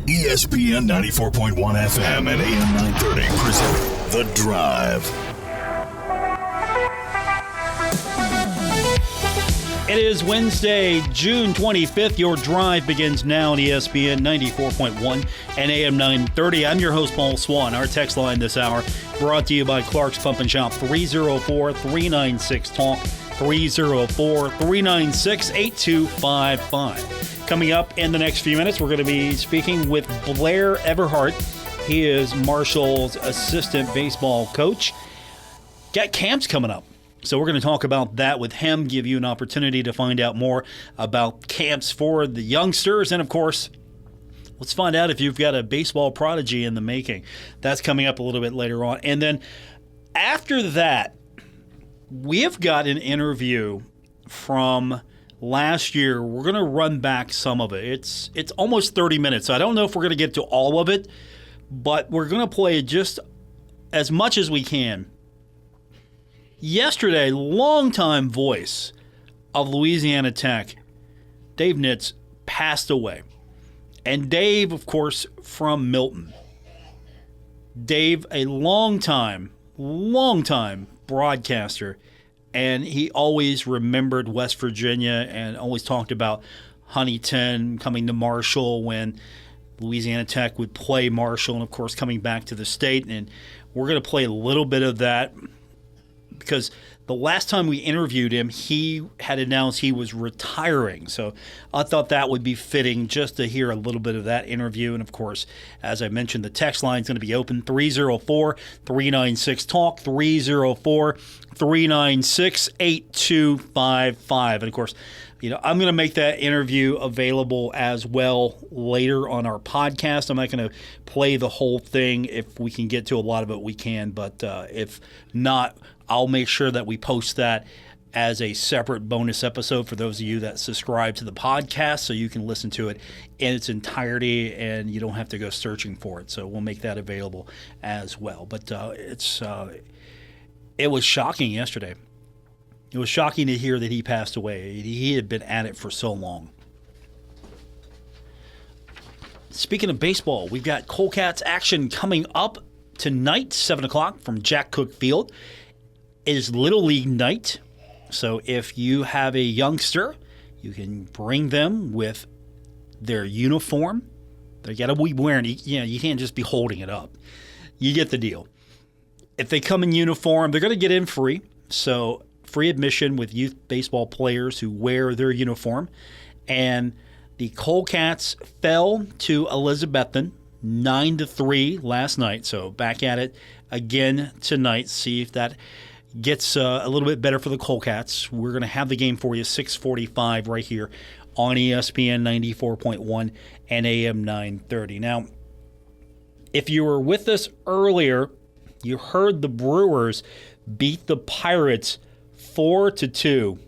ESPN 94.1 FM and AM 930 present The Drive. It is Wednesday, June 25th. Your drive begins now on ESPN 94.1 and AM 930. I'm your host, Paul Swann. Our text line this hour brought to you by Clark's Pump and Shop, 304-396-TALK, 304-396-8255. Coming up in the next few minutes, we're going to be speaking with Blair Everhart. He is Marshall's assistant baseball coach. Got camps coming up. So we're going to talk about that with him, give you an opportunity to find out more about camps for the youngsters. And, of course, let's find out if you've got a baseball prodigy in the making. That's coming up a little bit later on. And then after that, we have got an interview from last year. We're going to run back some of it. It's almost 30 minutes. So I don't know if we're going to get to all of it, but we're going to play just as much as we can. Yesterday, longtime voice of Louisiana Tech, Dave Nitz, passed away. And Dave, of course, from Milton. Dave, a longtime broadcaster, and he always remembered West Virginia and always talked about Huntington coming to Marshall when Louisiana Tech would play Marshall, and, of course, coming back to the state. And we're going to play a little bit of that, because the last time we interviewed him, he had announced he was retiring. So I thought that would be fitting just to hear a little bit of that interview. And, of course, as I mentioned, the text line is going to be open, 304-396-TALK, 304-396-8255. And, of course, I'm going to make that interview available as well later on our podcast. I'm not going to play the whole thing. If we can get to a lot of it, we can. But if not, I'll make sure that we post that as a separate bonus episode for those of you that subscribe to the podcast, so you can listen to it in its entirety and you don't have to go searching for it. So we'll make that available as well. But it was shocking yesterday. It was shocking to hear that he passed away. He had been at it for so long. Speaking of baseball, we've got Colecats action coming up tonight, 7 o'clock from Jack Cook Field. It is Little League night, so if you have a youngster, you can bring them with their uniform. They got to be wearing, you can't just be holding it up. You get the deal. If they come in uniform, they're going to get in free, so free admission with youth baseball players who wear their uniform. And the Colecats fell to Elizabethton 9-3 last night, so back at it again tonight. See if that gets a little bit better for the Colecats. We're going to have the game for you 6:45 right here on ESPN 94.1 and AM 930. Now, if you were with us earlier, you heard the Brewers beat the Pirates 4-2.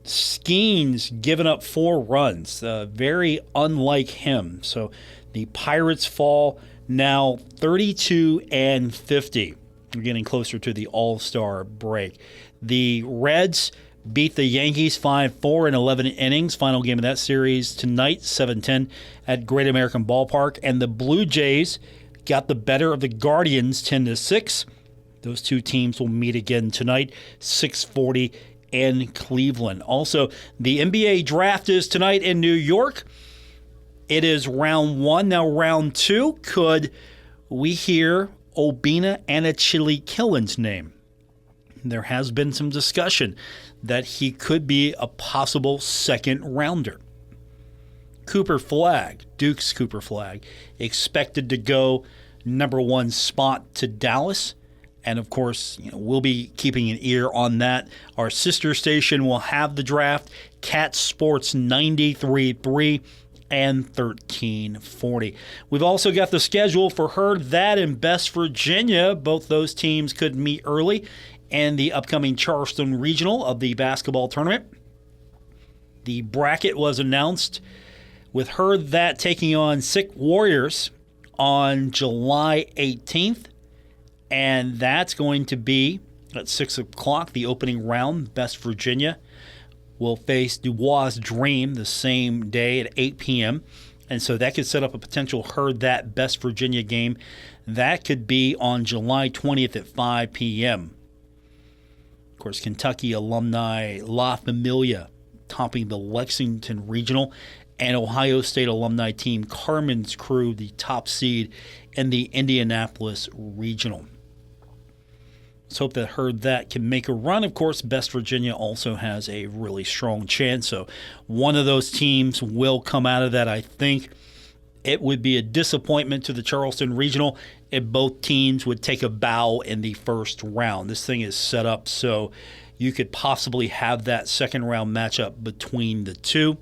Skeens giving up 4 runs, very unlike him. So the Pirates fall now 32-50. We're getting closer to the All-Star break. The Reds beat the Yankees 5-4 in 11 innings. Final game of that series tonight, 7:10 at Great American Ballpark. And the Blue Jays got the better of the Guardians 10-6. Those two teams will meet again tonight, 6:40 in Cleveland. Also, the NBA draft is tonight in New York. It is round 1. Now, round 2, could we hear Obinna Anachili-Killen's name? There has been some discussion that he could be a possible second rounder. Cooper Flagg, Duke's Cooper Flagg, expected to go number 1 spot to Dallas. And, of course, we'll be keeping an ear on that. Our sister station will have the draft, Cat Sports 93.3 and 1340. We've also got the schedule for Heard That in Best Virginia. Both those teams could meet early in the upcoming Charleston Regional of the basketball tournament. The bracket was announced with Heard That taking on Sick Warriors on July 18th. And that's going to be at 6 o'clock, the opening round. Best Virginia will face Dubois Dream the same day at 8 p.m. And so that could set up a potential Heard That Best Virginia game. That could be on July 20th at 5 p.m. Of course, Kentucky alumni La Familia topping the Lexington Regional, and Ohio State alumni team Carmen's Crew, the top seed in the Indianapolis Regional. Let's hope that Heard That can make a run. Of course, Best Virginia also has a really strong chance. So one of those teams will come out of that, I think. It would be a disappointment to the Charleston Regional if both teams would take a bow in the first round. This thing is set up so you could possibly have that second round matchup between the two.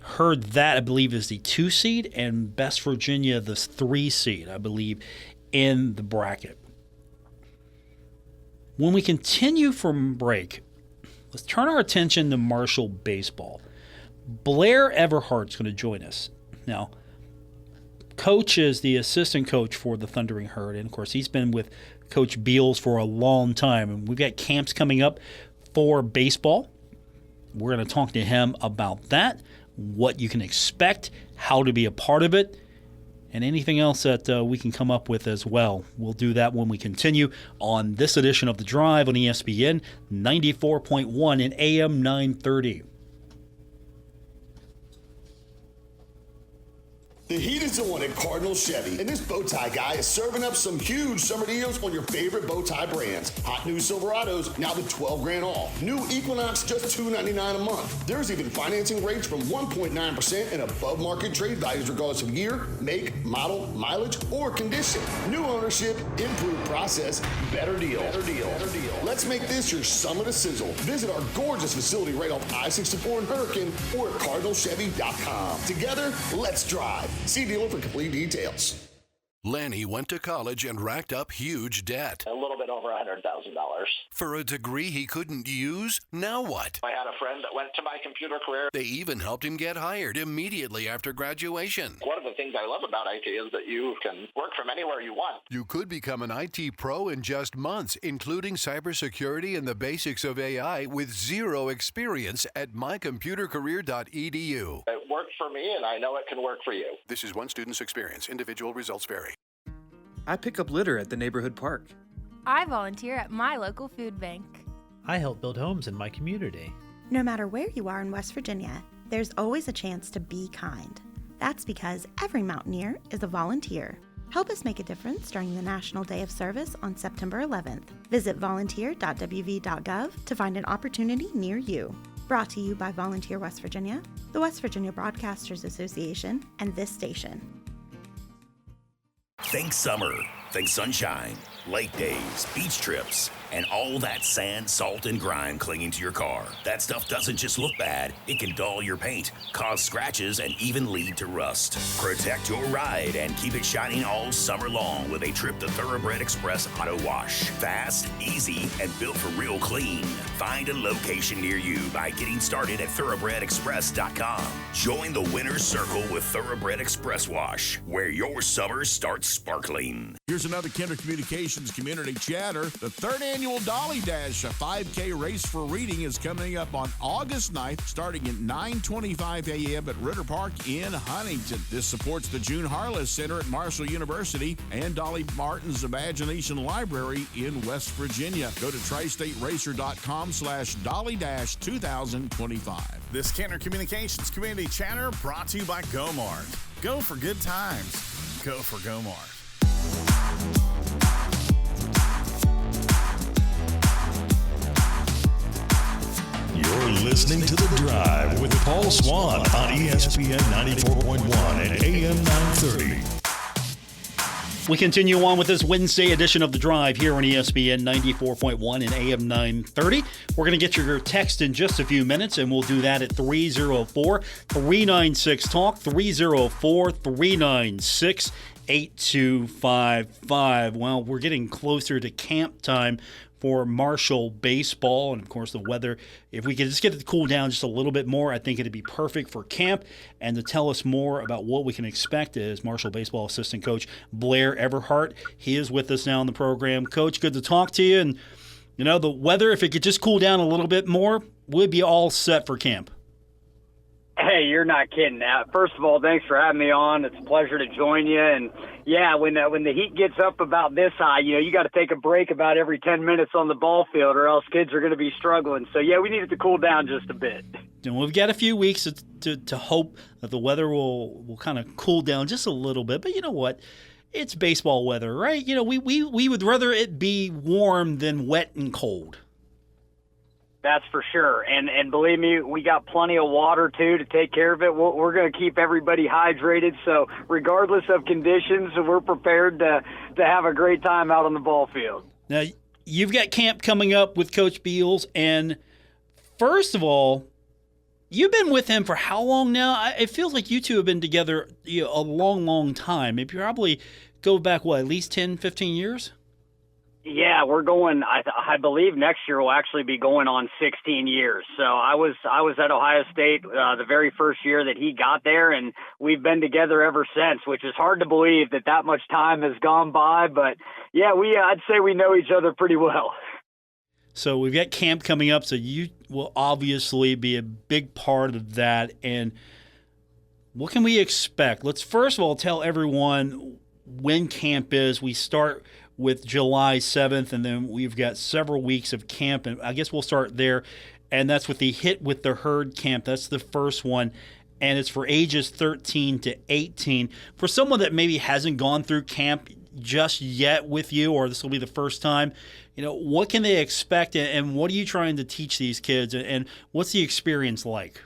Heard That, I believe, is the 2 seed, and Best Virginia, the 3 seed, I believe, in the bracket. When we continue from break, let's turn our attention to Marshall baseball. Blair Everhart's going to join us. Now, Coach is the assistant coach for the Thundering Herd, and of course he's been with Coach Beals for a long time. And we've got camps coming up for baseball. We're going to talk to him about that, what you can expect, how to be a part of it, and anything else that we can come up with as well. We'll do that when we continue on this edition of The Drive on ESPN 94.1 and AM 930. The heat is on at Cardinal Chevy, and this bow tie guy is serving up some huge summer deals on your favorite bow tie brands. Hot new Silverados, now to $12,000 off. New Equinox, just $299 a month. There's even financing rates from 1.9% and above market trade values regardless of year, make, model, mileage, or condition. New ownership, improved process, better deal. Let's make this your summer to sizzle. Visit our gorgeous facility right off I-64 in Hurricane or at cardinalchevy.com. Together, let's drive. See dealer for complete details. Lanny went to college and racked up huge debt. A little bit over $100,000. For a degree he couldn't use? Now what? I had a friend that went to my computer career. They even helped him get hired immediately after graduation. One of the things I love about IT is that you can work from anywhere you want. You could become an IT pro in just months, including cybersecurity and the basics of AI with zero experience at mycomputercareer.edu. It worked for me, and I know it can work for you. This is one student's experience. Individual results vary. I pick up litter at the neighborhood park. I volunteer at my local food bank. I help build homes in my community. No matter where you are in West Virginia, there's always a chance to be kind. That's because every mountaineer is a volunteer. Help us make a difference during the National Day of Service on September 11th. Visit volunteer.wv.gov to find an opportunity near you. Brought to you by Volunteer West Virginia, the West Virginia Broadcasters Association, and this station. Think summer. Think sunshine, lake days, beach trips, and all that sand, salt, and grime clinging to your car. That stuff doesn't just look bad. It can dull your paint, cause scratches, and even lead to rust. Protect your ride and keep it shining all summer long with a trip to Thoroughbred Express Auto Wash. Fast, easy, and built for real clean. Find a location near you by getting started at thoroughbredexpress.com. Join the winner's circle with Thoroughbred Express Wash, where your summer starts sparkling. Here's another Kinder Communications community chatter. The third annual Dolly Dash, a 5K race for reading, is coming up on August 9th, starting at 9:25 a.m. at Ritter Park in Huntington. This supports the June Harless Center at Marshall University and Dolly Martin's Imagination Library in West Virginia. Go to tristateracer.com/Dolly-2025. This Kinder Communications community chatter brought to you by Gomart. Go for good times. Go for Gomart. You're listening to The Drive with Paul Swann on ESPN 94.1 and AM 930. We continue on with this Wednesday edition of The Drive here on ESPN 94.1 and AM 930. We're going to get your text in just a few minutes, and we'll do that at 304-396-TALK, 304-396-8255. Well, we're getting closer to camp time for Marshall baseball, and of course the weather. If we could just get it to cool down just a little bit more, I think it'd be perfect for camp. And to tell us more about what we can expect is Marshall baseball assistant coach Blair Everhart. He is with us now on the program. Coach, good to talk to you. And you know, the weather, if it could just cool down a little bit more, we'd be all set for camp. Hey, Hey, you're not kidding. First of all, thanks for having me on. It's a pleasure to join you. And yeah, when the heat gets up about this high, you got to take a break about every 10 minutes on the ball field, or else kids are going to be struggling. So yeah, we need it to cool down just a bit. And we've got a few weeks to hope that the weather will kind of cool down just a little bit. But you know what? It's baseball weather, right? We would rather it be warm than wet and cold. That's for sure. And believe me, we got plenty of water, too, to take care of it. We're going to keep everybody hydrated. So regardless of conditions, we're prepared to have a great time out on the ball field. Now, you've got camp coming up with Coach Beals. And first of all, you've been with him for how long now? It feels like you two have been together a long, long time. Maybe probably go back, at least 10, 15 years? Yeah, we're going. I believe next year we'll actually be going on 16 years. So I was at Ohio State the very first year that he got there, and we've been together ever since. Which is hard to believe that much time has gone by. But yeah, I'd say we know each other pretty well. So we've got camp coming up. So you will obviously be a big part of that. And what can we expect? Let's first of all tell everyone when camp is. We start with July 7th, and then we've got several weeks of camp, and I guess we'll start there, and that's with the Hit with the Herd camp. That's the first one, and it's for ages 13 to 18. For someone that maybe hasn't gone through camp just yet with you, or this will be the first time, what can they expect, and what are you trying to teach these kids, and what's the experience like?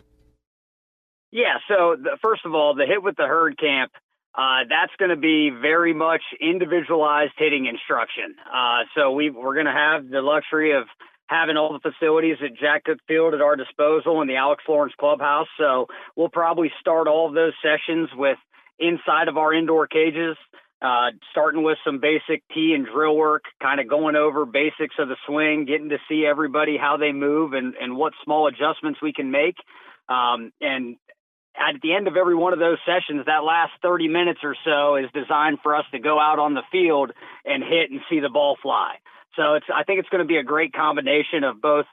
Yeah, so first of all, the Hit with the Herd camp, that's going to be very much individualized hitting instruction. So we're going to have the luxury of having all the facilities at Jack Cook Field at our disposal in the Alex Lawrence Clubhouse. So we'll probably start all of those sessions with inside of our indoor cages, starting with some basic tee and drill work, kind of going over basics of the swing, getting to see everybody, how they move, and what small adjustments we can make. And at the end of every one of those sessions, that last 30 minutes or so is designed for us to go out on the field and hit and see the ball fly. So I think it's going to be a great combination of both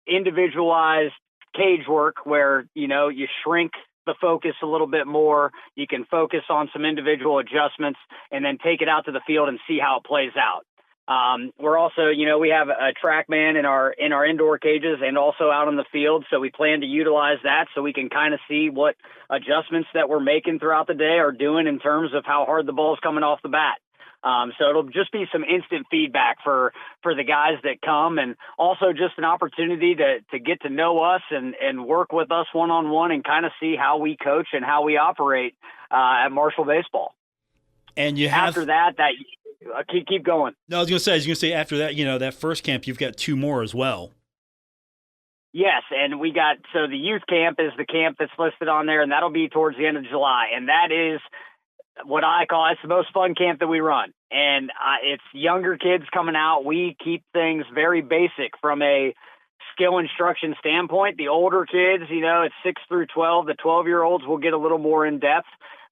individualized cage work where, you shrink the focus a little bit more, you can focus on some individual adjustments, and then take it out to the field and see how it plays out. We're also, we have a TrackMan in our indoor cages and also out on the field. So we plan to utilize that so we can kind of see what adjustments that we're making throughout the day are doing in terms of how hard the ball is coming off the bat. So it'll just be some instant feedback for the guys that come, and also just an opportunity to get to know us and work with us one-on-one and kind of see how we coach and how we operate at Marshall Baseball. And you have after that keep going. No, I was going to say after that, that first camp, you've got two more as well. Yes, and so the youth camp is the camp that's listed on there, and that'll be towards the end of July. And that is what I call, it's the most fun camp that we run. And it's younger kids coming out. We keep things very basic from a skill instruction standpoint. The older kids, it's 6 through 12. The 12-year-olds will get a little more in depth.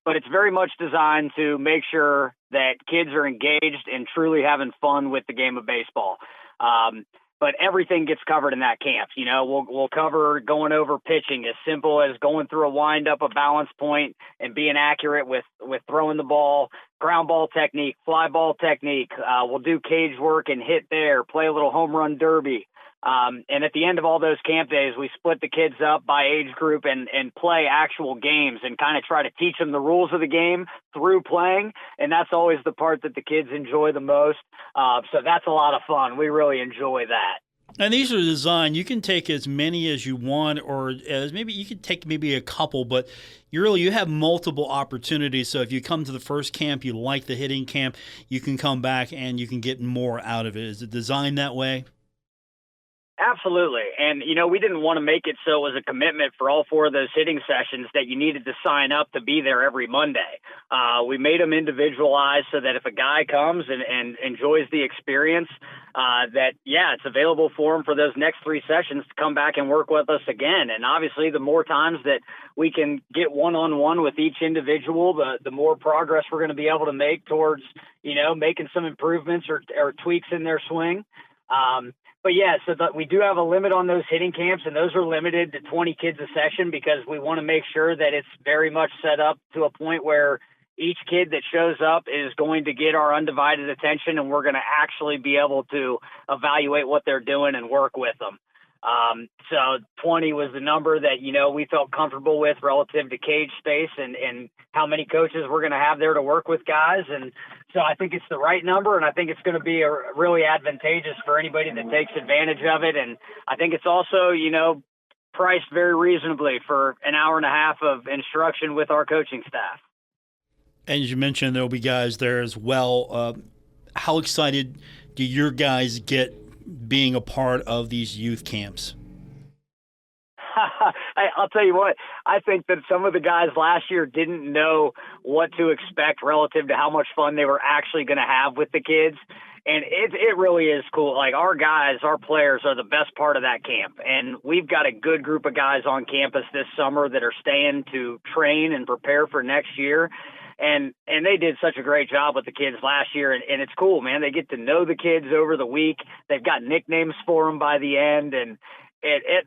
But it's very much designed to make sure that kids are engaged and truly having fun with the game of baseball. But everything gets covered in that camp. We'll cover going over pitching, as simple as going through a windup, a balance point, and being accurate with throwing the ball, ground ball technique, fly ball technique. We'll do cage work and hit there, play a little home run derby. And at the end of all those camp days, we split the kids up by age group and play actual games and kind of try to teach them the rules of the game through playing. And that's always the part that the kids enjoy the most. So that's a lot of fun. We really enjoy that. And these are designed, you can take as many as you want, or as maybe you can take maybe a couple, but you have multiple opportunities. So if you come to the first camp, you like the hitting camp, you can come back and you can get more out of it. Is it designed that way? Absolutely. And, we didn't want to make it so it was a commitment for all 4 of those hitting sessions that you needed to sign up to be there every Monday. We made them individualized so that if a guy comes and enjoys the experience, it's available for him for those next 3 sessions to come back and work with us again. And obviously, the more times that we can get one-on-one with each individual, the more progress we're going to be able to make towards, making some improvements or tweaks in their swing. But yeah, so we do have a limit on those hitting camps, and those are limited to 20 kids a session because we want to make sure that it's very much set up to a point where each kid that shows up is going to get our undivided attention, and we're going to actually be able to evaluate what they're doing and work with them. So 20 was the number that, we felt comfortable with relative to cage space and how many coaches we're going to have there to work with guys. And so I think it's the right number, and I think it's going to be really advantageous for anybody that takes advantage of it. And I think it's also, priced very reasonably for an hour and a half of instruction with our coaching staff. And as you mentioned, there'll be guys there as well. How excited do your guys get being a part of these youth camps? I'll tell you what, I think that some of the guys last year didn't know what to expect relative to how much fun they were actually going to have with the kids. And it really is cool. Like, our guys, our players are the best part of that camp. And we've got a good group of guys on campus this summer that are staying to train and prepare for next year. And they did such a great job with the kids last year. And it's cool, man. They get to know the kids over the week. They've got nicknames for them by the end. And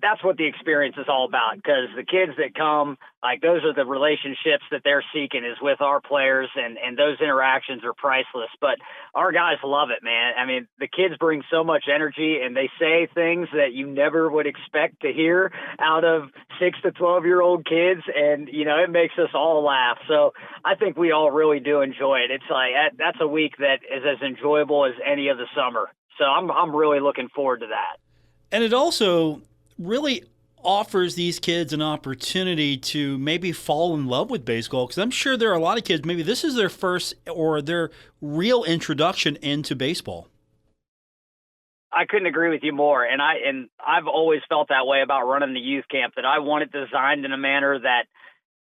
that's what the experience is all about, because the kids that come, like, those are the relationships that they're seeking is with our players, and those interactions are priceless. But our guys love it, man. I mean, the kids bring so much energy, and they say things that you never would expect to hear out of 6 to 12-year-old kids, and, it makes us all laugh. So I think we all really do enjoy it. It's like, that's a week that is as enjoyable as any of the summer. So I'm really looking forward to that. And it also really offers these kids an opportunity to maybe fall in love with baseball, because I'm sure there are a lot of kids, maybe this is their first or their real introduction into baseball. I couldn't agree with you more. And I've always felt that way about running the youth camp, that I want it designed in a manner that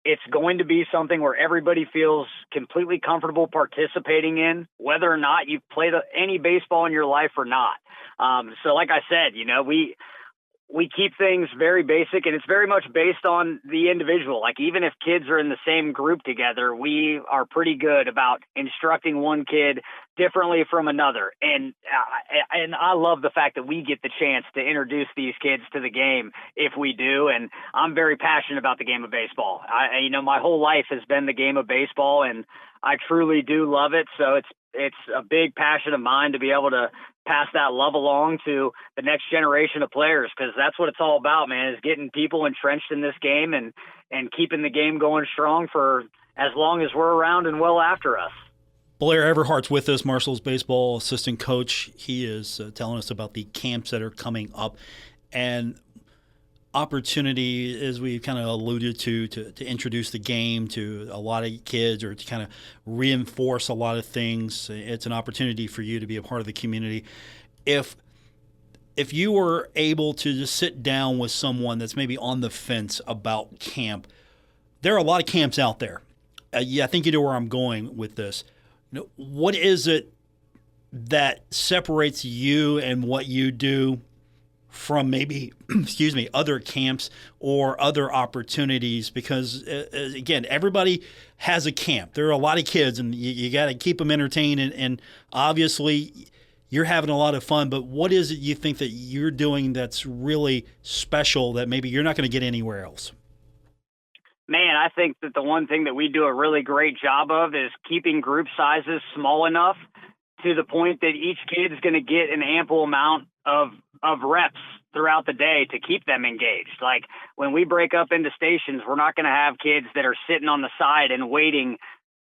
it's going to be something where everybody feels completely comfortable participating in, whether or not you've played any baseball in your life or not. So like I said, we keep things very basic, and it's very much based on the individual. Like, even if kids are in the same group together, we are pretty good about instructing one kid differently from another. And I love the fact that we get the chance to introduce these kids to the game if we do. And I'm very passionate about the game of baseball. My whole life has been the game of baseball, and I truly do love it. So it's a big passion of mine to be able to pass that love along to the next generation of players, because that's what it's all about, man, is getting people entrenched in this game and keeping the game going strong for as long as we're around and well after us. Blair Everhart's with us, Marshall's baseball assistant coach. He is telling us about the camps that are coming up and opportunity, as we kind of alluded to introduce the game to a lot of kids, or to kind of reinforce a lot of things. It's an opportunity for you to be a part of the community. If you were able to just sit down with someone that's maybe on the fence about camp, there are a lot of camps out there. I think you know where I'm going with this. What is it that separates you and what you do from maybe, other camps or other opportunities? Because, again, everybody has a camp. There are a lot of kids, and you got to keep them entertained, and obviously you're having a lot of fun. But what is it you think that you're doing that's really special that maybe you're not going to get anywhere else? Man, I think that the one thing that we do a really great job of is keeping group sizes small enough to the point that each kid is going to get an ample amount of reps throughout the day to keep them engaged. Like, when we break up into stations, we're not going to have kids that are sitting on the side and waiting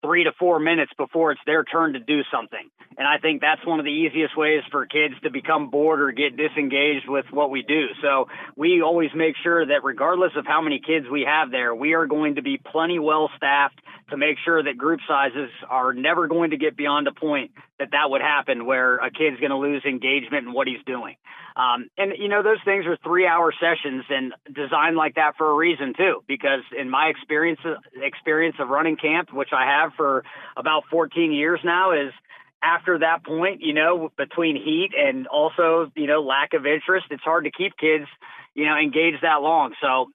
3 to 4 minutes before it's their turn to do something. And I think that's one of the easiest ways for kids to become bored or get disengaged with what we do. So we always make sure that regardless of how many kids we have there, we are going to be plenty well staffed to make sure that group sizes are never going to get beyond a point that would happen where a kid's going to lose engagement in what he's doing. Those things are 3-hour sessions and designed like that for a reason too, because in my experience of running camp, which I have for about 14 years now, is after that point, between heat and also, lack of interest, it's hard to keep kids, engaged that long. So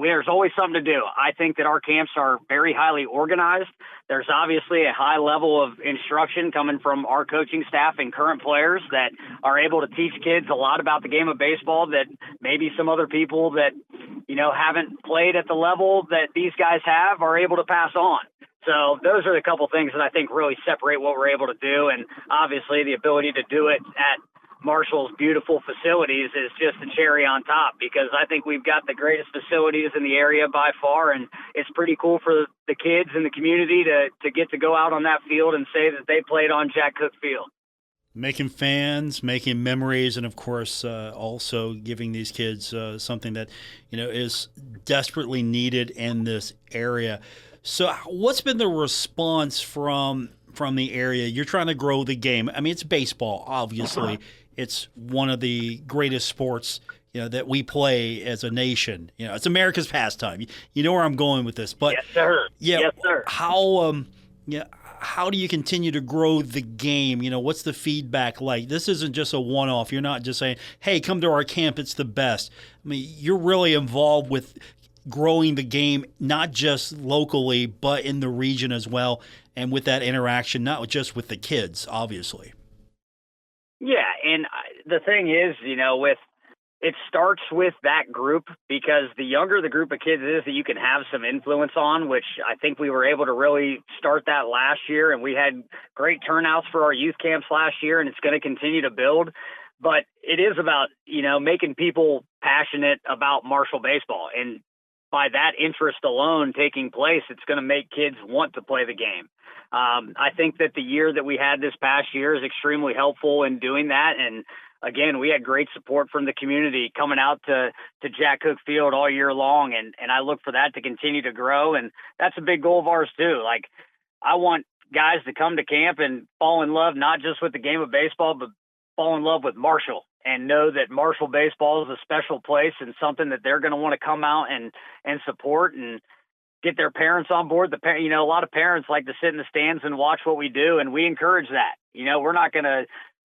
there's always something to do. I think that our camps are very highly organized. There's obviously a high level of instruction coming from our coaching staff and current players that are able to teach kids a lot about the game of baseball that maybe some other people that, haven't played at the level that these guys have are able to pass on. So those are the couple things that I think really separate what we're able to do. And obviously the ability to do it at Marshall's beautiful facilities is just a cherry on top, because I think we've got the greatest facilities in the area by far, and it's pretty cool for the kids in the community to get to go out on that field and say that they played on Jack Cook Field. Making fans, making memories, and of course also giving these kids something that is desperately needed in this area. So what's been the response from the area? You're trying to grow the game. I mean, it's baseball, obviously. It's one of the greatest sports, that we play as a nation. It's America's pastime. You know where I'm going with this, but yes, sir. Yeah, yes, sir. How do you continue to grow the game? What's the feedback like? This isn't just a one-off. You're not just saying, "Hey, come to our camp. It's the best." I mean, you're really involved with growing the game, not just locally, but in the region as well, and with that interaction, not just with the kids, obviously. Yeah, and the thing is, it starts with that group, because the younger the group of kids is that you can have some influence on, which I think we were able to really start that last year, and we had great turnouts for our youth camps last year, and it's going to continue to build. But it is about, making people passionate about Marshall baseball, and by that interest alone taking place, it's going to make kids want to play the game. I think that the year that we had this past year is extremely helpful in doing that. And again, we had great support from the community coming out to Jack Cook Field all year long. And I look for that to continue to grow. And that's a big goal of ours too. Like, I want guys to come to camp and fall in love, not just with the game of baseball, but fall in love with Marshall, and know that Marshall baseball is a special place and something that they're going to want to come out and support and get their parents on board. A lot of parents like to sit in the stands and watch what we do, and we encourage that. We're not going to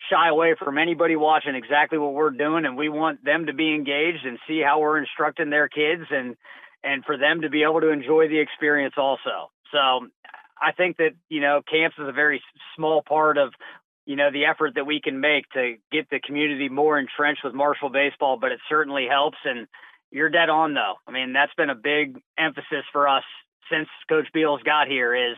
shy away from anybody watching exactly what we're doing, and we want them to be engaged and see how we're instructing their kids, and for them to be able to enjoy the experience also. So I think that, camps is a very small part of the effort that we can make to get the community more entrenched with Marshall baseball, but it certainly helps. And you're dead on, though. I mean, that's been a big emphasis for us since Coach Beals got here, is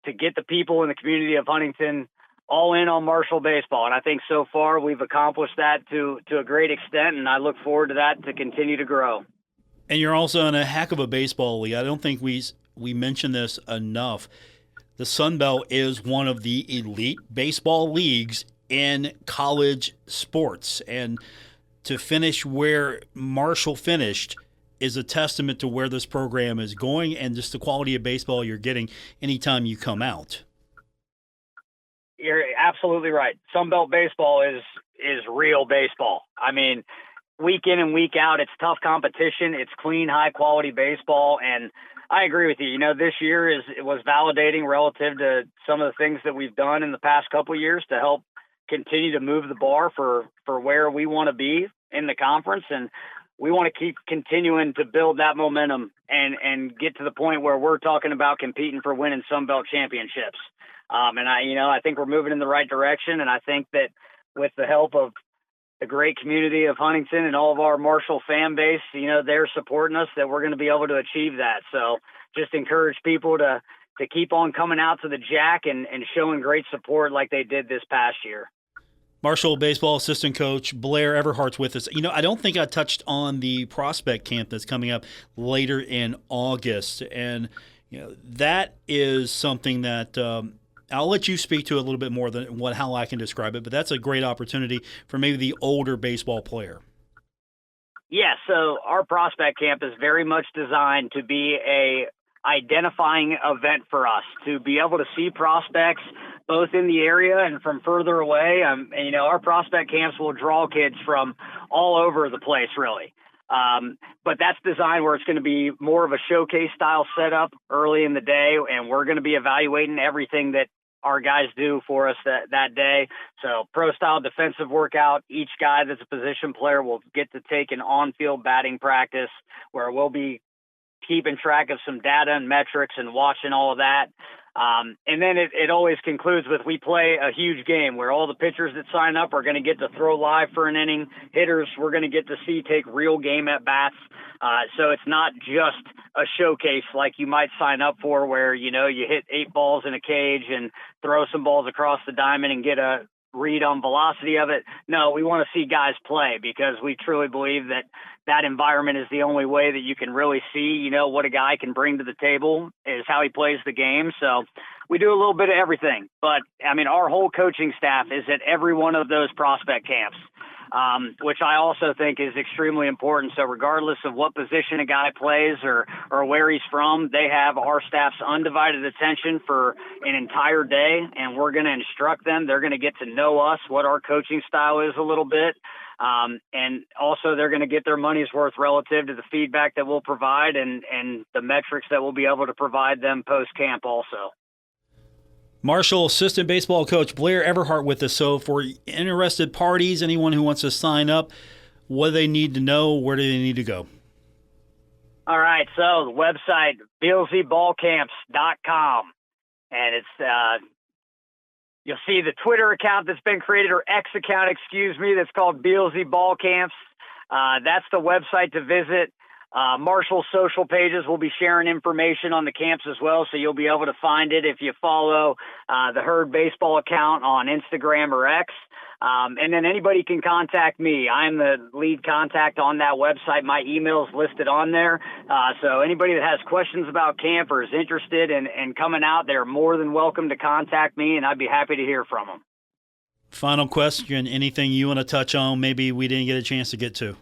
to get the people in the community of Huntington all in on Marshall baseball. And I think so far we've accomplished that to a great extent, and I look forward to that to continue to grow. And you're also in a heck of a baseball league. I don't think we mentioned this enough. The Sun Belt is one of the elite baseball leagues in college sports. And to finish where Marshall finished is a testament to where this program is going and just the quality of baseball you're getting anytime you come out. You're absolutely right. Sun Belt baseball is real baseball. I mean, week in and week out, it's tough competition. It's clean, high-quality baseball, and I agree with you. This year it was validating relative to some of the things that we've done in the past couple of years to help continue to move the bar for where we want to be in the conference. And we want to keep continuing to build that momentum and get to the point where we're talking about competing for winning Sun Belt championships. And I think we're moving in the right direction. And I think that with the help of the great community of Huntington and all of our Marshall fan base, they're supporting us, that we're going to be able to achieve that. So just encourage people to keep on coming out to the Jack and showing great support like they did this past year. Marshall baseball assistant coach Blair Everhart's with us. I don't think I touched on the prospect camp that's coming up later in August. And, that is something that I'll let you speak to a little bit more than how I can describe it, but that's a great opportunity for maybe the older baseball player. Yeah, so our prospect camp is very much designed to be a identifying event for us, to be able to see prospects both in the area and from further away. Our prospect camps will draw kids from all over the place, really. But that's designed where it's going to be more of a showcase style setup early in the day, and we're going to be evaluating everything that our guys do for us that day. So pro style defensive workout, each guy that's a position player will get to take an on-field batting practice where we'll be keeping track of some data and metrics and watching all of that. And then it always concludes with we play a huge game where all the pitchers that sign up are going to get to throw live for an inning. Hitters we're going to get to see take real game at bats. So it's not just a showcase like you might sign up for where, you hit 8 balls in a cage and throw some balls across the diamond and get a read on velocity of it. No, we want to see guys play because we truly believe that environment is the only way that you can really see, what a guy can bring to the table is how he plays the game. So we do a little bit of everything, but our whole coaching staff is at every one of those prospect camps, which I also think is extremely important. So regardless of what position a guy plays or where he's from, they have our staff's undivided attention for an entire day, and we're going to instruct them. They're going to get to know us, what our coaching style is a little bit. And also they're going to get their money's worth relative to the feedback that we'll provide and the metrics that we'll be able to provide them post-camp also. Marshall assistant baseball coach Blair Everhart with us. So for interested parties, anyone who wants to sign up, what do they need to know? Where do they need to go? All right. So the website, BealseyBallCamps.com. And it's, you'll see the Twitter account that's been created, or X account, that's called Bealsey Ball Camps. That's the website to visit. Marshall's social pages will be sharing information on the camps as well, so you'll be able to find it if you follow the Herd Baseball account on Instagram or X. And then anybody can contact me. I'm the lead contact on that website. My email is listed on there. So anybody that has questions about camp or is interested in coming out, they're more than welcome to contact me, and I'd be happy to hear from them. Final question, anything you want to touch on maybe we didn't get a chance to get to?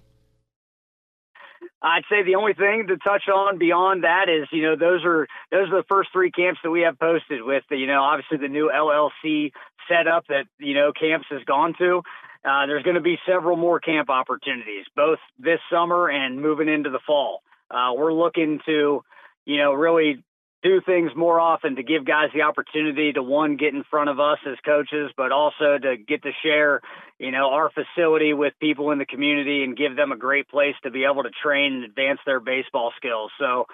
I'd say the only thing to touch on beyond that is, those are the first 3 camps that we have posted with, obviously the new LLC setup that, camps has gone to. There's going to be several more camp opportunities, both this summer and moving into the fall. We're looking to, really do things more often to give guys the opportunity to, one, get in front of us as coaches, but also to get to share, our facility with people in the community and give them a great place to be able to train and advance their baseball skills. So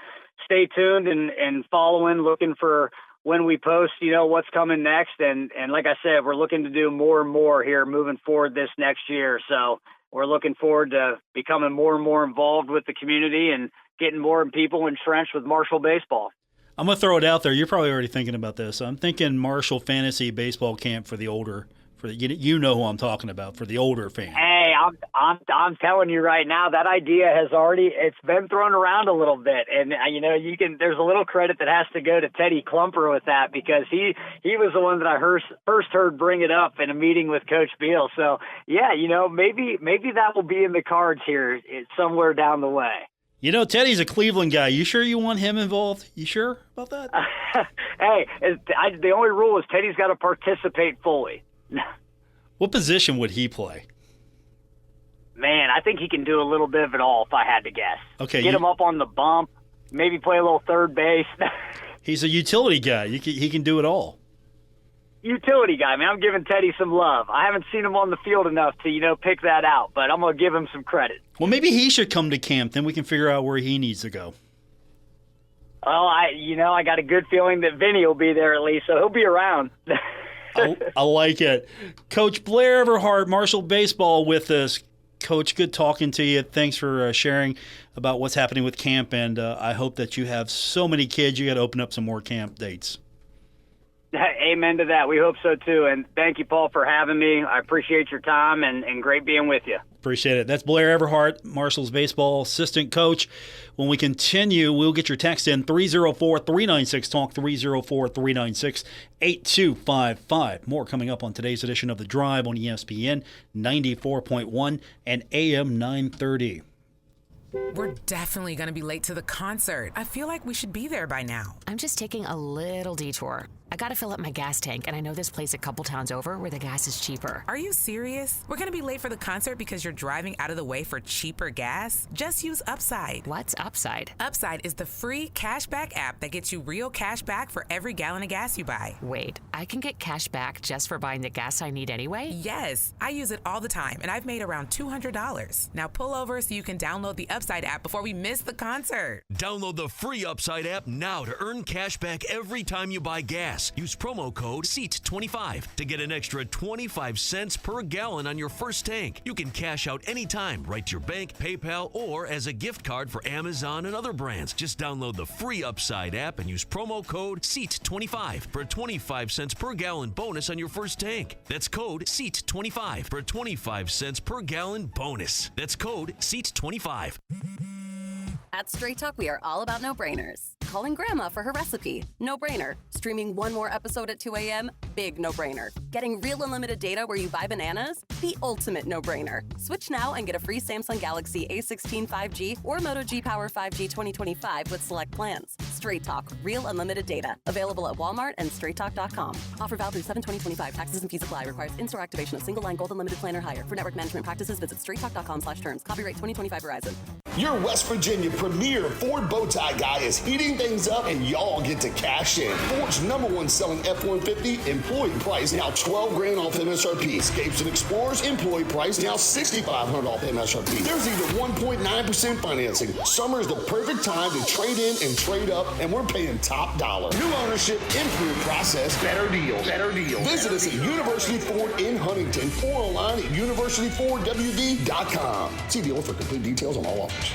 stay tuned and following, looking for when we post, what's coming next. And like I said, we're looking to do more and more here moving forward this next year. So we're looking forward to becoming more and more involved with the community and getting more people entrenched with Marshall baseball. I'm going to throw it out there. You're probably already thinking about this. I'm thinking Marshall Fantasy Baseball Camp for the older, you know who I'm talking about, for the older fan. Hey, I'm telling you right now, that idea it's been thrown around a little bit, and there's a little credit that has to go to Teddy Klumper with that, because he was the one that I first heard bring it up in a meeting with Coach Beal. So yeah, maybe that will be in the cards here somewhere down the way. Teddy's a Cleveland guy. You sure you want him involved? You sure about that? Hey, the only rule is Teddy's got to participate fully. What position would he play? Man, I think he can do a little bit of it all, if I had to guess. Okay, Get him up on the bump, maybe play a little third base. He's a utility guy. He can do it all. Utility guy, man. I'm giving Teddy some love. I haven't seen him on the field enough to, pick that out, but I'm going to give him some credit. Well, maybe he should come to camp. Then we can figure out where he needs to go. Well, I got a good feeling that Vinny will be there at least, so he'll be around. I like it. Coach Blair Everhart, Marshall Baseball with us. Coach, good talking to you. Thanks for sharing about what's happening with camp, and I hope that you have so many kids. You got to open up some more camp dates. Amen to that. We hope so, too. And thank you, Paul, for having me. I appreciate your time and great being with you. Appreciate it. That's Blair Everhart, Marshall's baseball assistant coach. When we continue, we'll get your text in 304-396-TALK, 304-396-8255. More coming up on today's edition of The Drive on ESPN 94.1 and AM 930. We're definitely going to be late to the concert. I feel like we should be there by now. I'm just taking a little detour. I gotta fill up my gas tank, and I know this place a couple towns over where the gas is cheaper. Are you serious? We're gonna be late for the concert because you're driving out of the way for cheaper gas? Just use Upside. What's Upside? Upside is the free cashback app that gets you real cash back for every gallon of gas you buy. Wait, I can get cash back just for buying the gas I need anyway? Yes, I use it all the time, and I've made around $200. Now pull over so you can download the Upside app before we miss the concert. Download the free Upside app now to earn cash back every time you buy gas. Use promo code SEAT25 to get an extra 25 cents per gallon on your first tank. You can cash out anytime, right to your bank, PayPal, or as a gift card for Amazon and other brands. Just download the free Upside app and use promo code SEAT25 for a 25 cents per gallon bonus on your first tank. That's code SEAT25 for a 25 cents per gallon bonus. That's code SEAT25. At Straight Talk, we are all about no-brainers. Calling Grandma for her recipe, no-brainer. Streaming one more episode at 2 a.m., big no-brainer. Getting real unlimited data where you buy bananas, the ultimate no-brainer. Switch now and get a free Samsung Galaxy A16 5G or Moto G Power 5G 2025 with select plans. Straight Talk, real unlimited data. Available at Walmart and straighttalk.com. Offer valid through 7/20/25. Taxes and fees apply. Requires in-store activation of single line gold unlimited plan or higher. For network management practices, visit straighttalk.com/terms. Copyright 2025 Verizon. Your West Virginia premier Ford Bowtie guy is heating things up, and y'all get to cash in. Ford's #1 selling F-150 employee price now $12,000 off MSRP. Escapes and Explorers employee price now $6,500 off MSRP. There's even 1.9% financing. Summer is the perfect time to trade in and trade up, and we're paying top dollar. New ownership, improved process, better deals. Better deals. Visit us at University Ford in Huntington or online at universityfordwd.com. See dealer for complete details on all offers.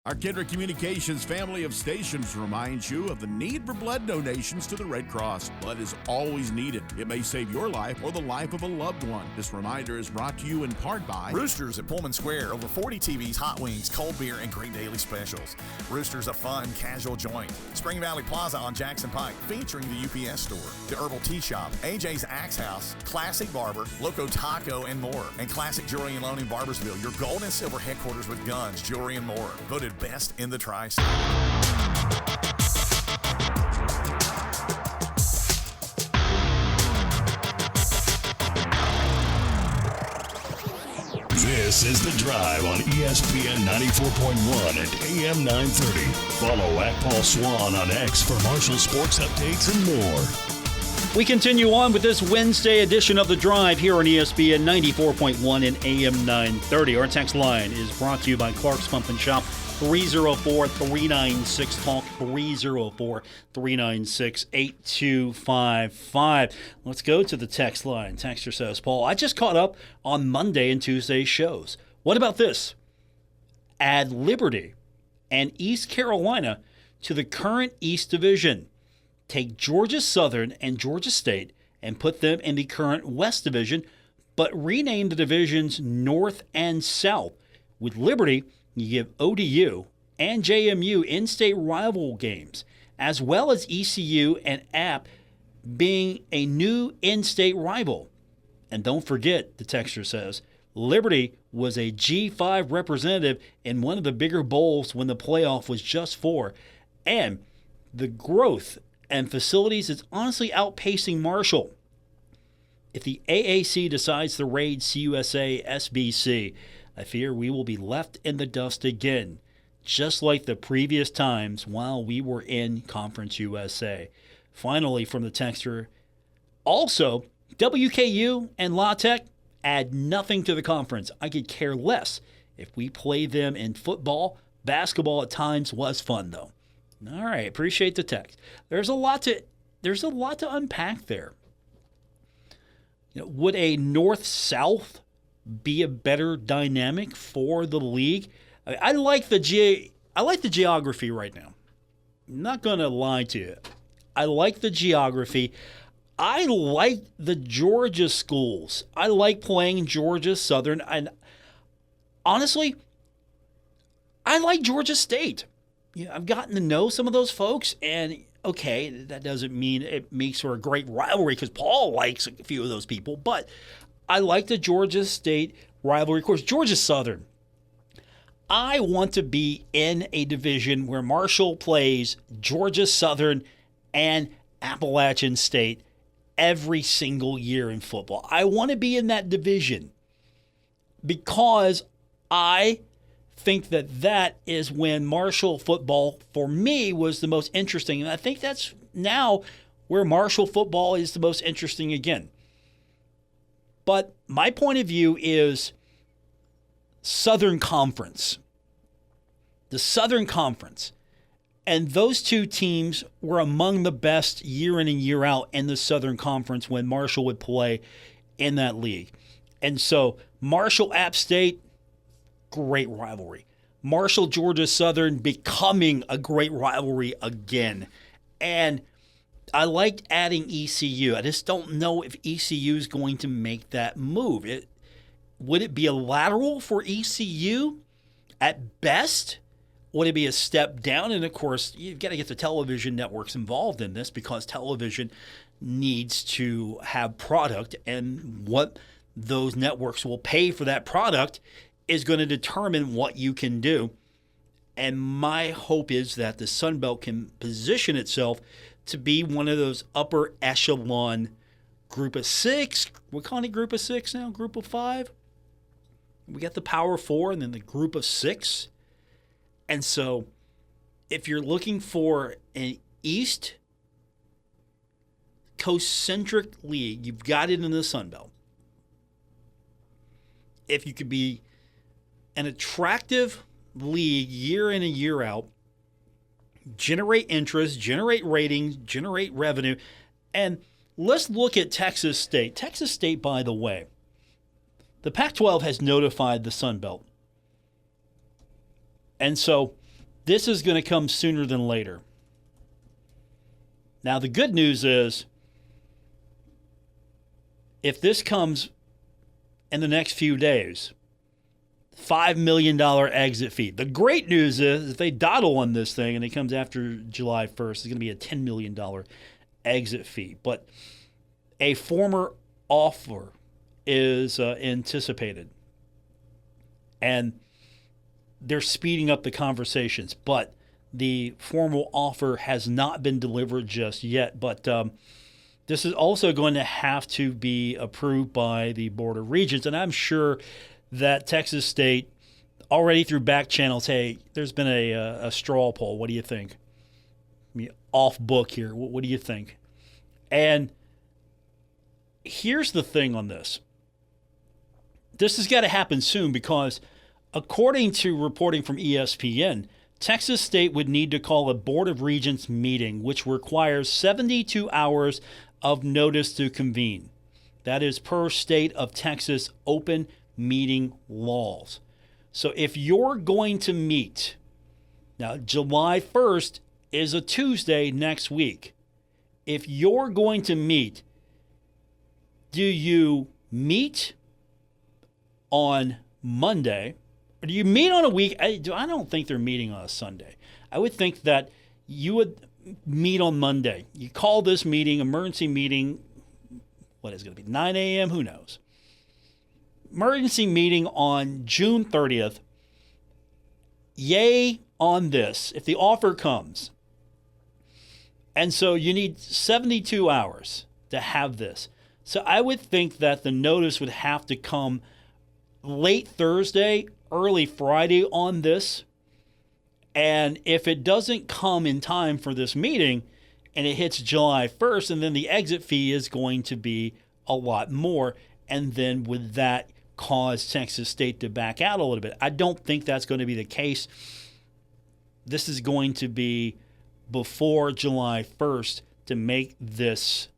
Our Kendrick Communications family of stations reminds you of the need for blood donations to the Red Cross. Blood is always needed. It may save your life or the life of a loved one. This reminder is brought to you in part by Roosters at Pullman Square. Over 40 TVs, hot wings, cold beer, and great daily specials. Roosters, a fun, casual joint. Spring Valley Plaza on Jackson Pike, featuring the UPS store. The Herbal Tea Shop, AJ's Axe House, Classic Barber, Loco Taco, and more. And Classic Jewelry and Loan in Barbersville, your gold and silver headquarters with guns, jewelry, and more. Voted best in the Tri-State. This is The Drive on ESPN 94.1 and AM 930. Follow at Paul Swann on X for Marshall sports updates and more. We continue on with this Wednesday edition of The Drive here on ESPN 94.1 and AM 930. Our text line is brought to you by Clark's Pump and Shop. 304-396-TALK, 304-396-8255. Let's go to the text line. Texter says, Paul, I just caught up on Monday and Tuesday's shows. What about this? Add Liberty and East Carolina to the current East Division. Take Georgia Southern and Georgia State and put them in the current West Division, but rename the divisions North and South. With Liberty, you give ODU and JMU in-state rival games, as well as ECU and App being a new in-state rival. And don't forget, the texter says, Liberty was a G5 representative in one of the bigger bowls when the playoff was just 4. And the growth and facilities is honestly outpacing Marshall. If the AAC decides to raid CUSA SBC, I fear we will be left in the dust again, just like the previous times while we were in Conference USA. Finally, from the texter, also, WKU and La Tech add nothing to the conference. I could care less if we play them in football. Basketball at times was fun, though. All right, appreciate the text. There's a lot to unpack there. You know, would a north-south be a better dynamic for the league? I like the geography right now. I'm not going to lie to you. I like the geography. I like the Georgia schools. I like playing Georgia Southern. And honestly, I like Georgia State. You know, I've gotten to know some of those folks, and okay, that doesn't mean it makes for a great rivalry because Paul likes a few of those people, but I like the Georgia State rivalry. Of course, Georgia Southern. I want to be in a division where Marshall plays Georgia Southern and Appalachian State every single year in football. I want to be in that division because I think that is when Marshall football, for me, was the most interesting. And I think that's now where Marshall football is the most interesting again. But my point of view is Southern Conference. The Southern Conference. And those two teams were among the best year in and year out in the Southern Conference when Marshall would play in that league. And so Marshall App State, great rivalry. Marshall Georgia Southern becoming a great rivalry again. And I liked adding ECU. I just don't know if ECU is going to make that move. Would it be a lateral for ECU at best? Would it be a step down? And, of course, you've got to get the television networks involved in this because television needs to have product, and what those networks will pay for that product is going to determine what you can do. And my hope is that the Sun Belt can position itself to be one of those upper echelon group of six. We're calling it group of six now, group of five. We got the Power Four and then the group of six. And so if you're looking for an East Coast-centric league, you've got it in the Sun Belt. If you could be an attractive league year in and year out, generate interest, generate ratings, generate revenue, and let's look at Texas State. Texas State, by the way, the Pac-12 has notified the Sun Belt. And so this is going to come sooner than later. Now, the good news is if this comes in the next few days, $5 million exit fee. The great news is if they dawdle on this thing and it comes after July 1st, it's going to be a $10 million exit fee. But a former offer is anticipated. And they're speeding up the conversations, but the formal offer has not been delivered just yet. But this is also going to have to be approved by the Board of Regents, and I'm sure that Texas State already through back channels, hey, there's been a straw poll. What do you think? I mean, off book here. What do you think? And here's the thing on this. This has got to happen soon because according to reporting from ESPN, Texas State would need to call a Board of Regents meeting, which requires 72 hours of notice to convene. That is per state of Texas open meeting laws. So if you're going to meet, now July 1st is a Tuesday next week. If you're going to meet, do you meet on Monday? Or do you meet on a week? I don't think they're meeting on a Sunday. I would think that you would meet on Monday. You call this meeting, emergency meeting, what is it going to be, 9 a.m.? Who knows? Emergency meeting on June 30th. Yay on this, if the offer comes. And so you need 72 hours to have this. So I would think that the notice would have to come late Thursday, early Friday on this. And if it doesn't come in time for this meeting and it hits July 1st, and then the exit fee is going to be a lot more. And then would that cause Texas State to back out a little bit? I don't think that's going to be the case. This is going to be before July 1st to make this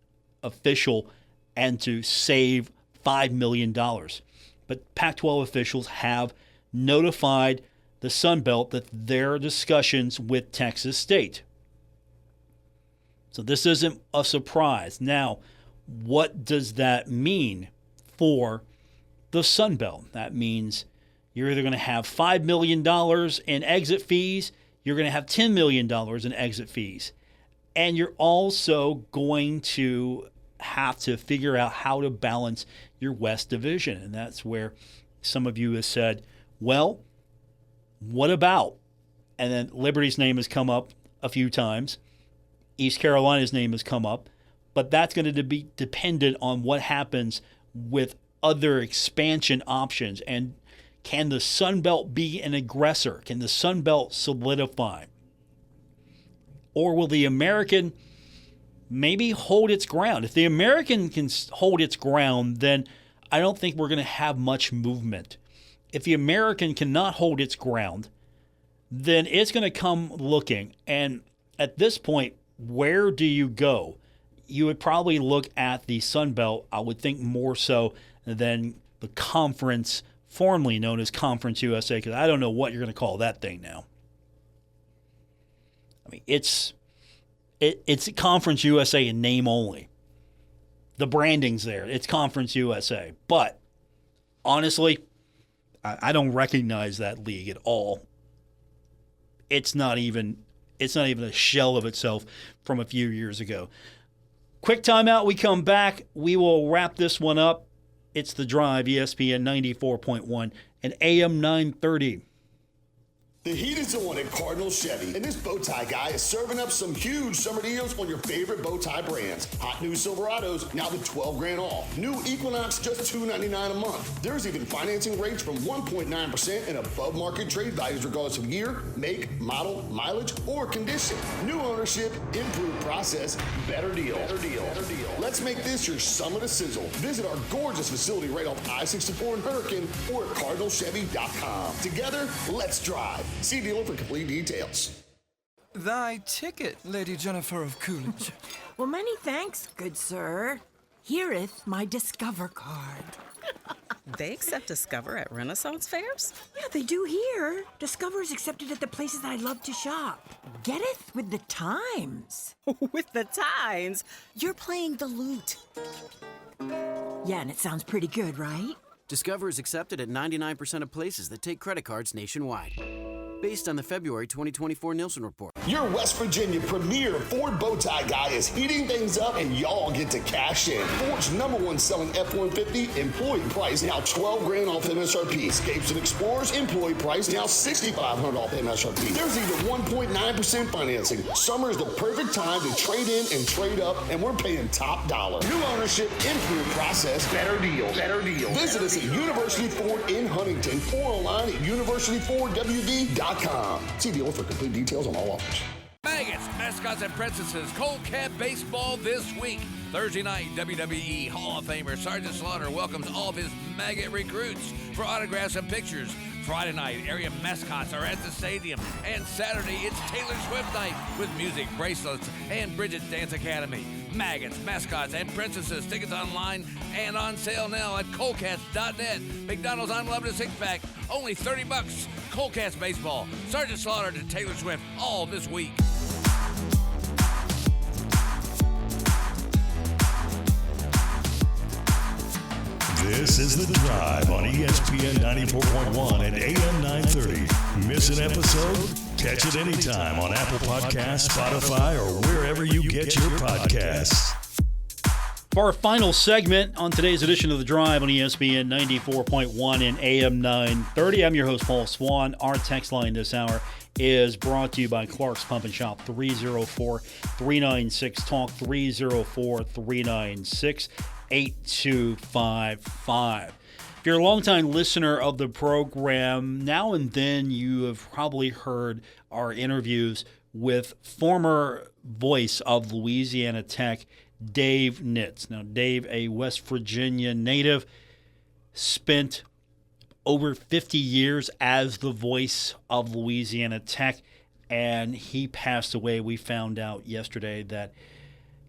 official and to save $5 million. But Pac-12 officials have notified the Sun Belt that there are discussions with Texas State. So this isn't a surprise. Now, what does that mean for the Sun Belt? That means you're either going to have $5 million in exit fees, you're going to have $10 million in exit fees, and you're also going to have to figure out how to balance your West Division. And that's where some of you have said, well, what about? And then Liberty's name has come up a few times. East Carolina's name has come up. but that's going to be dependent on what happens with other expansion options. And can the Sun Belt be an aggressor? Can the Sun Belt solidify? Or will the American maybe hold its ground? If the American can hold its ground, then I don't think we're going to have much movement. If the American cannot hold its ground, then it's going to come looking. And at this point, where do you go? You would probably look at the Sun Belt, I would think more so than the conference, formerly known as Conference USA, because I don't know what you're going to call that thing now. I mean, it's Conference USA in name only. The branding's there. It's Conference USA. But honestly, I don't recognize that league at all. It's not even a shell of itself from a few years ago. Quick timeout. We come back. We will wrap this one up. It's The Drive, ESPN 94.1 and AM 930. The heat is on at Cardinal Chevy, and this bow tie guy is serving up some huge summer deals on your favorite bow tie brands. Hot new Silverados, now to $12,000 off. New Equinox, just $299 a month. There's even financing rates from 1.9% and above market trade values regardless of year, make, model, mileage, or condition. New ownership, improved process, better deal. Better deal. Better deal. Let's make this your summer to sizzle. Visit our gorgeous facility right off I-64 in Hurricane or at cardinalchevy.com. Together, let's drive. See dealer for complete details. Thy ticket, Lady Jennifer of Coolidge. Well, many thanks, good sir. Here'th my Discover card. They accept Discover at Renaissance fairs? Yeah, they do here. Discover is accepted at the places I love to shop. Getteth with the times. With the times? You're playing the lute. Yeah, and it sounds pretty good, right? Discover is accepted at 99% of places that take credit cards nationwide. Based on the February 2024 Nielsen report. Your West Virginia premier Ford bow tie guy is heating things up, and y'all get to cash in. Ford's #1 selling F-150, employee price now $12,000 off MSRP. Escapes and Explorers, employee price now $6,500 off MSRP. There's even 1.9% financing. Summer is the perfect time to trade in and trade up, and we're paying top dollar. New ownership, improved process, better deal. Better deal. Visit us at University Ford in Huntington or online at universityfordwv.com. See dealer for complete details on all offers. Maggots, Mascots, and Princesses, Cold Cat Baseball this week. Thursday night, WWE Hall of Famer Sergeant Slaughter welcomes all of his Maggot recruits for autographs and pictures. Friday night, area mascots are at the stadium. And Saturday, it's Taylor Swift night with music, bracelets, and Bridget's Dance Academy. Maggots, Mascots, and Princesses. Tickets online and on sale now at coldcats.net. McDonald's Unlimited six-pack, only $30. Cold Cats Baseball. Sergeant Slaughter to Taylor Swift all this week. This is The Drive on ESPN 94.1 and AM 930. Miss an episode? Catch it anytime on Apple Podcasts, Spotify, or wherever you get your podcasts. For our final segment on today's edition of The Drive on ESPN 94.1 and AM 930, I'm your host, Paul Swann. Our text line this hour is brought to you by Clark's Pump and Shop, 304-396-TALK, 304-396-8255. If you're a longtime listener of the program, now and then you have probably heard our interviews with former voice of Louisiana Tech, Dave Nitz. Now, Dave, a West Virginia native, spent over 50 years as the voice of Louisiana Tech, and he passed away. We found out yesterday that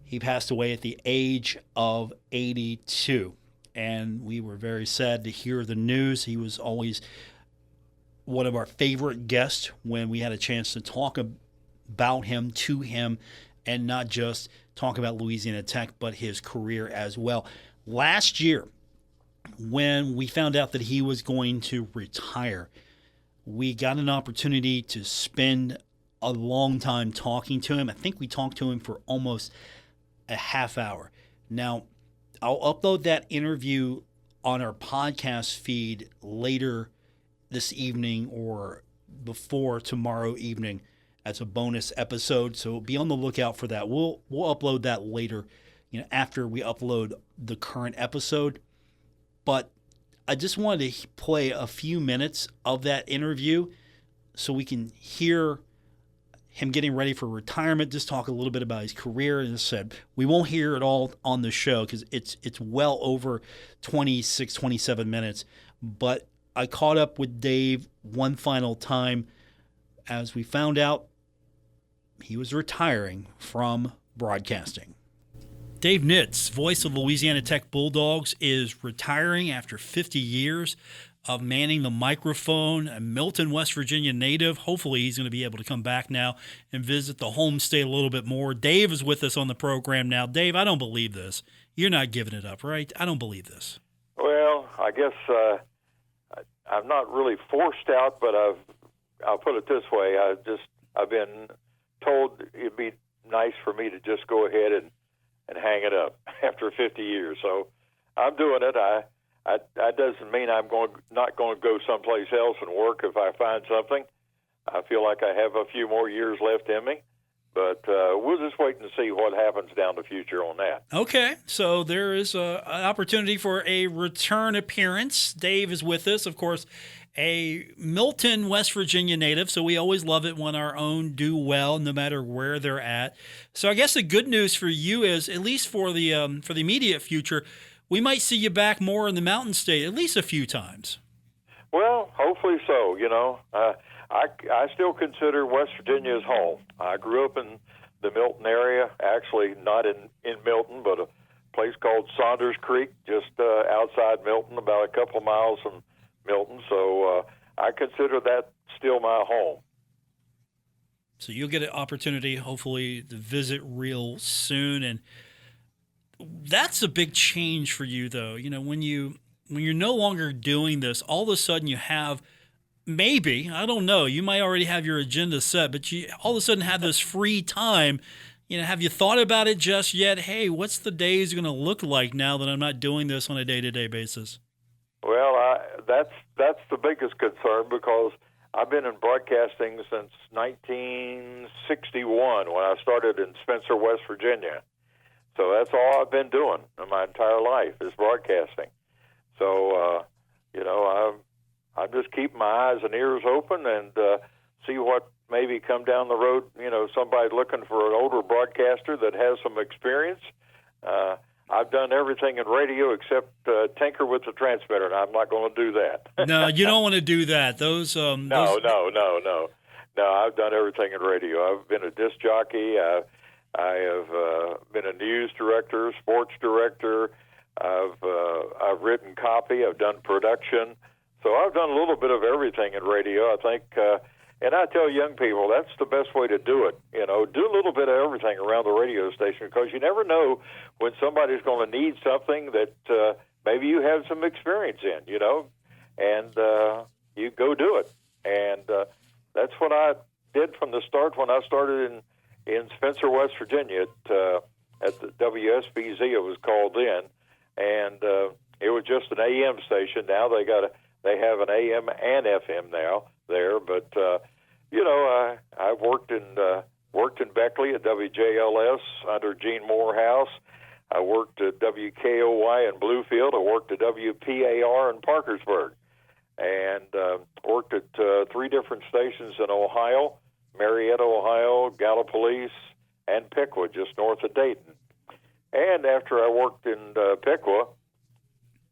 he passed away at the age of 82, and we were very sad to hear the news. He was always one of our favorite guests when we had a chance to talk about him, to him, and not just talk about Louisiana Tech, but his career as well. Last year, when we found out that he was going to retire, we got an opportunity to spend a long time talking to him. I think we talked to him for almost a half hour. Now, I'll upload that interview on our podcast feed later this evening or before tomorrow evening as a bonus episode, so be on the lookout for that. We'll upload that later after we upload the current episode. But I just wanted to play a few minutes of that interview so we can hear him getting ready for retirement, just talk a little bit about his career. And as I said, we won't hear it all on the show because it's well over 26, 27 minutes. But I caught up with Dave one final time as we found out he was retiring from broadcasting. Dave Nitz, voice of Louisiana Tech Bulldogs, is retiring after 50 years of manning the microphone. A Milton, West Virginia native. Hopefully he's going to be able to come back now and visit the home state a little bit more. Dave is with us on the program now. Dave, I don't believe this. You're not giving it up, right? I don't believe this. Well, I guess I'm not really forced out, but I'll put it this way. I've been told it'd be nice for me to just go ahead and hang it up after 50 years. So I'm doing it. That doesn't mean I'm not going to go someplace else and work if I find something. I feel like I have a few more years left in me, but we'll just wait and see what happens down the future on that. Okay, so there is an opportunity for a return appearance. Dave is with us, of course, a Milton, West Virginia native, so we always love it when our own do well, no matter where they're at. So I guess the good news for you is, at least for the immediate future, we might see you back more in the Mountain State, at least a few times. Well, hopefully so. I still consider West Virginia as home. I grew up in the Milton area, actually not in Milton, but a place called Saunders Creek, just outside Milton, about a couple of miles from Milton. So I consider that still my home. So you'll get an opportunity, hopefully, to visit real soon. And that's a big change for you, though. When you're no longer doing this, all of a sudden you have maybe, I don't know, you might already have your agenda set, but you all of a sudden have this free time. Have you thought about it just yet? Hey, what's the days going to look like now that I'm not doing this on a day-to-day basis? Well, that's the biggest concern, because I've been in broadcasting since 1961 when I started in Spencer, West Virginia. So that's all I've been doing in my entire life is broadcasting. So, I'm just keeping my eyes and ears open and see what maybe come down the road. Somebody looking for an older broadcaster that has some experience. I've done everything in radio except tinker with the transmitter, and I'm not going to do that. No, you don't want to do that. No. I've done everything in radio. I've been a disc jockey. I have been a news director, sports director. I've written copy. I've done production. So I've done a little bit of everything in radio, I think. And I tell young people that's the best way to do it. Do a little bit of everything around the radio station, because you never know when somebody's going to need something that maybe you have some experience in, and you go do it. And that's what I did from the start when I started in Spencer, West Virginia at the WSBZ, it was called then. And it was just an AM station. Now they have an AM and FM now there, but I've worked in Beckley at WJLS under Gene Morehouse. I worked at WKOY in Bluefield. I worked at WPAR in Parkersburg, and worked at 3 different stations in Ohio: Marietta, Ohio, Gallipolis, and Piqua, just north of Dayton. And after I worked in Piqua,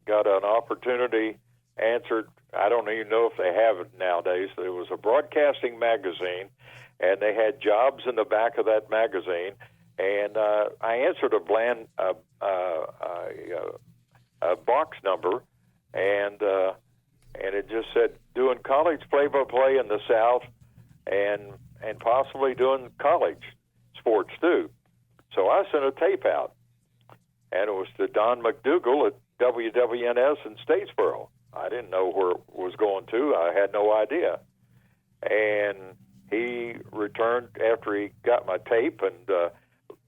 got an opportunity, answered, I don't even know if they have it nowadays. There was a broadcasting magazine, and they had jobs in the back of that magazine. And I answered a box number, and it just said doing college play-by-play in the South, and possibly doing college sports too. So I sent a tape out, and it was to Don McDougall at WWNS in Statesboro. I didn't know where it was going to. I had no idea. And he returned after he got my tape and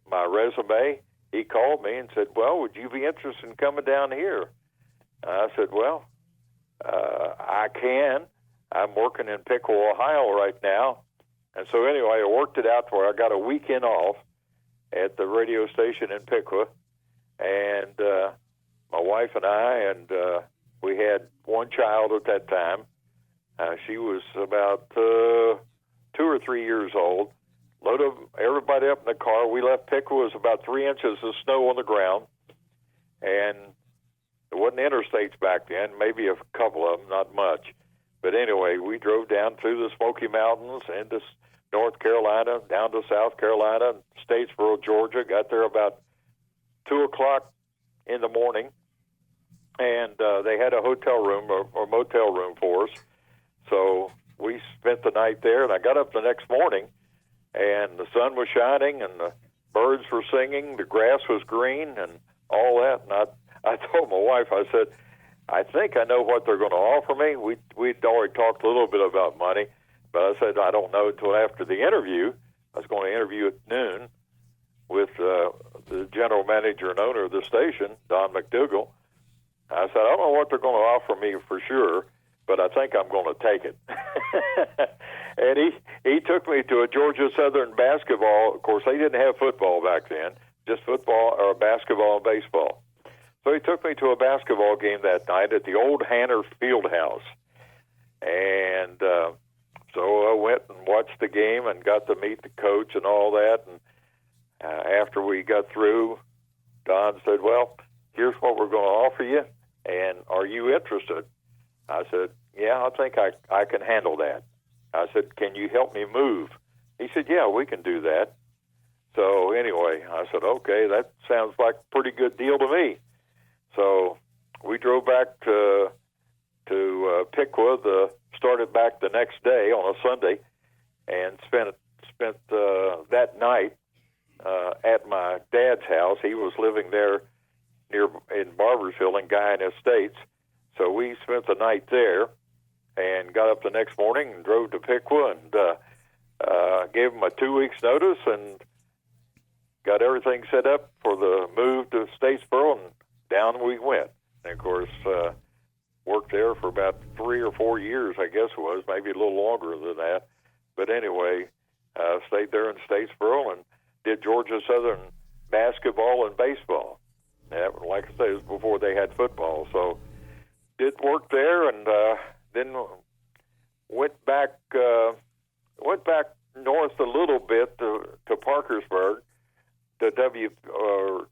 my resume. He called me and said, well, would you be interested in coming down here? And I said, well, I can. I'm working in Piqua, Ohio right now. And so anyway, I worked it out to where I got a weekend off at the radio station in Piqua. and my wife and I, and we had one child at that time. She was about 2 or 3 years old. Loaded everybody up in the car. We left Piqua. It was about 3 inches of snow on the ground, and there wasn't interstates back then, maybe a couple of them, not much. But anyway, we drove down through the Smoky Mountains into North Carolina, down to South Carolina, Statesboro, Georgia. Got there about 2 o'clock in the morning, and they had a hotel room or motel room for us. So we spent the night there, and I got up the next morning, and the sun was shining, and the birds were singing, the grass was green, and all that. And I told my wife, I said, I think I know what they're going to offer me. We'd already talked a little bit about money, but I said, I don't know until after the interview. I was going to interview at noon with the general manager and owner of the station, Don McDougall. I said, I don't know what they're going to offer me for sure, but I think I'm going to take it. And he took me to a Georgia Southern basketball. Of course, they didn't have football back then, just football or basketball and baseball. So he took me to a basketball game that night at the old Hanner Fieldhouse. And so I went and watched the game and got to meet the coach and all that. And after we got through, Don said, well, here's what we're going to offer you, and are you interested? I said, yeah, I think I can handle that. I said, can you help me move? He said, yeah, we can do that. So anyway, I said, okay, that sounds like a pretty good deal to me. So we drove back to Piqua, started back the next day on a Sunday, and spent that night at my dad's house. He was living there in Barbersville in Guyana Estates. So we spent the night there and got up the next morning and drove to Piqua and gave him a 2 weeks notice and got everything set up for the move to Statesboro, and down we went. And, of course, worked there for about 3 or 4 years, I guess it was, maybe a little longer than that. But anyway, stayed there in Statesboro and did Georgia Southern basketball and baseball. And like I say, it was before they had football. So did work there, and then went back north a little bit to Parkersburg, to WPAR,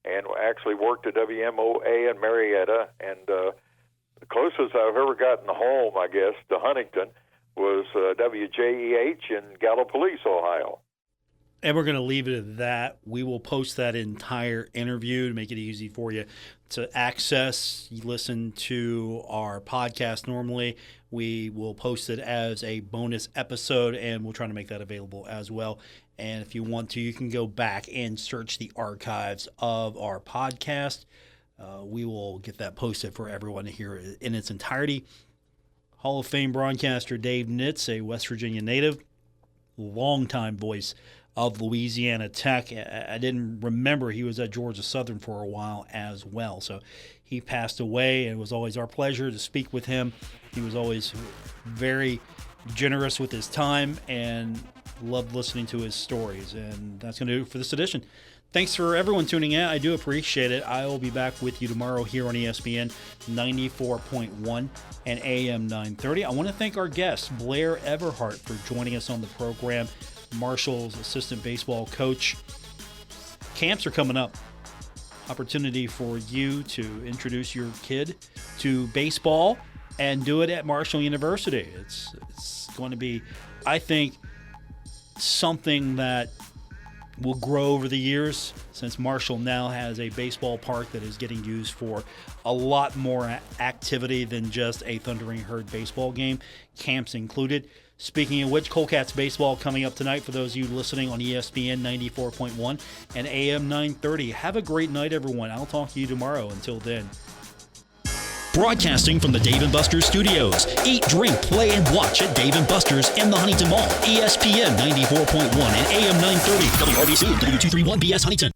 and actually worked at WMOA in Marietta. And the closest I've ever gotten home, I guess, to Huntington was WJEH in Gallipolis, Ohio. And we're going to leave it at that. We will post that entire interview to make it easy for you to access. You listen to our podcast normally. We will post it as a bonus episode, and we'll try to make that available as well. And if you want to, you can go back and search the archives of our podcast. We will get that posted for everyone to hear in its entirety. Hall of Fame broadcaster Dave Nitz, a West Virginia native, longtime voice of Louisiana Tech. I didn't remember he was at Georgia Southern for a while as well. So he passed away, and it was always our pleasure to speak with him. He was always very generous with his time and loved listening to his stories. And that's going to do it for this edition. Thanks for everyone tuning in. I do appreciate it. I will be back with you tomorrow here on ESPN 94.1 and AM 930. I want to thank our guest, Blair Everhart, for joining us on the program. Marshall's assistant baseball coach. Camps are coming up. Opportunity for you to introduce your kid to baseball and do it at Marshall University. It's going to be, I think, something that will grow over the years, since Marshall now has a baseball park that is getting used for a lot more activity than just a Thundering Herd baseball game, camps included. Speaking of which, Colecats baseball coming up tonight for those of you listening on ESPN 94.1 and AM 930. Have a great night, everyone. I'll talk to you tomorrow. Until then. Broadcasting from the Dave & Buster's studios. Eat, drink, play, and watch at Dave & Buster's in the Huntington Mall. ESPN 94.1 and AM 930. WRBC, W231BS Huntington.